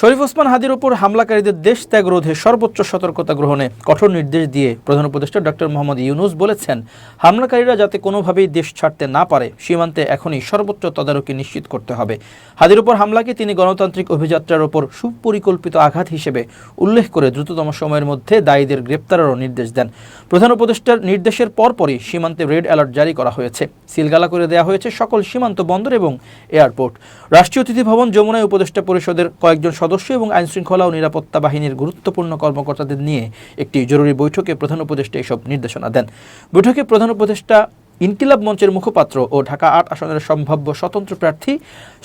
শরীফ ওসমান হাদির ওপর হামলাকারীদের দেশ ত্যাগ রোধে সর্বোচ্চ সতর্কতা গ্রহণে কঠোর নির্দেশ দিয়ে প্রধান উপদেষ্টা ডক্টর মোহাম্মদ ইউনূস বলেছেন, হামলাকারীরা যাতে কোনোভাবেই দেশ ছাড়তে না পারে সীমান্তে এখনই সর্বোচ্চ তদারকি নিশ্চিত করতে হবে। হাদির ওপর হামলাকে তিনি গণতান্ত্রিক অভিযাত্রার ওপর সুপরিকল্পিত আঘাত হিসেবে উল্লেখ করে দ্রুততম সময়ের মধ্যে দায়ীদের গ্রেপ্তারেরও নির্দেশ দেন। প্রধান উপদেষ্টার নির্দেশের পরপরই সীমান্তে রেড অ্যালার্ট জারি করা হয়েছে। সিলগালা করে দেওয়া হয়েছে সকল সীমান্ত বন্দর এবং এয়ারপোর্ট। রাষ্ট্রীয় অতিথি ভবন যমুনায় উপদেষ্টা পরিষদের কয়েকজন সদস্য এবং আইনশৃঙ্খলা ও নিরাপত্তা বাহিনীর গুরুত্বপূর্ণ কর্মকর্তাদের নিয়ে একটি জরুরি বৈঠকে প্রধান উপদেষ্টা এসব নির্দেশনা দেন। বৈঠকে প্রধান উপদেষ্টা ইনকিলাব মঞ্চের মুখপাত্র ও ঢাকা ৮ আসনের সম্ভাব্য স্বতন্ত্র প্রার্থী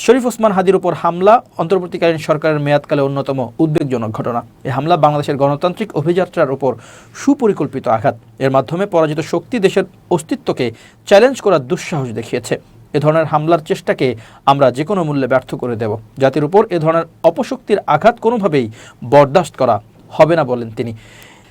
শরীফ ওসমান হাদির উপর হামলা অন্তর্বর্তীকালীন সরকারের মেয়াদকালে অন্যতম উদ্বেগজনক ঘটনা। এই হামলা বাংলাদেশের গণতান্ত্রিক অভিযাত্রার উপর সুপরিকল্পিত আঘাত। এর মাধ্যমে পরাজিত শক্তি দেশের অস্তিত্বকে চ্যালেঞ্জ করার দুঃসাহস দেখিয়েছে। এ ধরনের হামলার চেষ্টাকে আমরা যে কোনো মূল্যে ব্যর্থ করে দেব। জাতির উপর এ ধরনের অপশক্তির আঘাত কোনোভাবেই বরদাস্ত করা হবে না বলেন তিনি।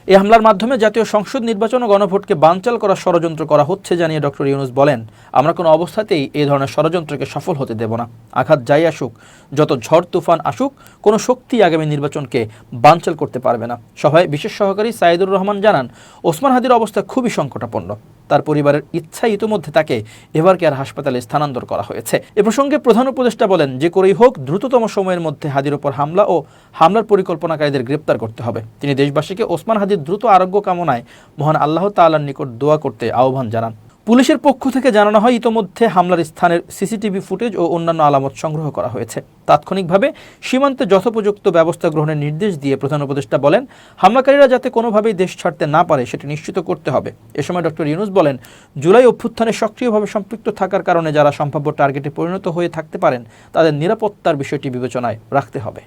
এই হামলার মাধ্যমে জাতীয় সংসদ নির্বাচন ও গণভোটকে বানচাল করার ষড়যন্ত্র করা হচ্ছে জানিয়ে ডক্টর ইউনূস বলেন, আমরা কোনো অবস্থাতেই এই ধরনের ষড়যন্ত্রকে সফল হতে দেব না। আঘাত যাই আসুক, যত ঝড় তুফান আসুক, কোনো শক্তি আগামী নির্বাচনকে বানচাল করতে পারবে না। সভায় বিশেষ সহকারী সাইদুর রহমান জানান, ওসমান হাদির অবস্থা খুবই সংকটাপন্ন। তার পরিবারের ইচ্ছা ইতিমধ্যে তাকে এভার কেয়ার হাসপাতালে স্থানান্তর করা হয়েছে। এ প্রসঙ্গে প্রধান উপদেষ্টা বলেন, যে করেই হোক দ্রুততম সময়ের মধ্যে হাদির ওপর হামলা ও হামলার পরিকল্পনাকারীদের গ্রেপ্তার করতে হবে। তিনি দেশবাসীকে ওসমান হাদির দ্রুত আরোগ্য কামনায় মহান আল্লাহ তাআলার নিকট দোয়া করতে আহ্বান জানান। পুলিশের পক্ষ থেকে জানানো হয়, ইতোমধ্যে হামলার স্থানের সিসিটিভি ফুটেজ ও অন্যান্য আলামত সংগ্রহ করা হয়েছে। তাৎক্ষণিকভাবে সীমান্তে যথোপযুক্ত ব্যবস্থা গ্রহণের নির্দেশ দিয়ে প্রধান উপদেষ্টা বলেন, হামলাকারীরা যাতে কোনোভাবেই দেশ ছাড়তে না পারে সেটি নিশ্চিত করতে হবে। এ সময় ডক্টর ইউনূস বলেন, জুলাই অভ্যুত্থানে সক্রিয়ভাবে সম্পৃক্ত থাকার কারণে যারা সম্ভাব্য টার্গেটে পরিণত হয়ে থাকতে পারেন তাদের নিরাপত্তার বিষয়টি বিবেচনায় রাখতে হবে।